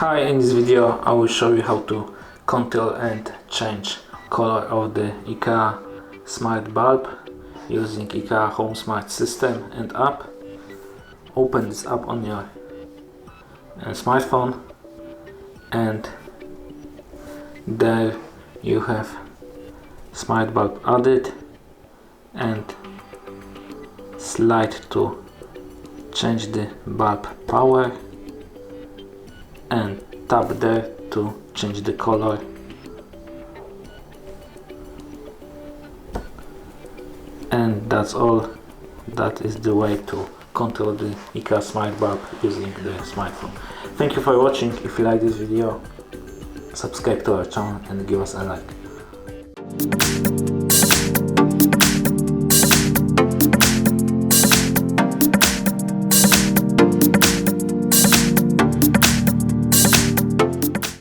Hi, in this video I will show you how to control and change color of the IKEA Smart Bulb using IKEA Home Smart System and app. Open this app on your smartphone, and there you have Smart Bulb added, and slide to change the bulb power and tap there to change the color. And that's all. That is the way to control the IKEA Smart Bulb using the smartphone. Thank you for watching. If you like this video, subscribe to our channel and give us a like.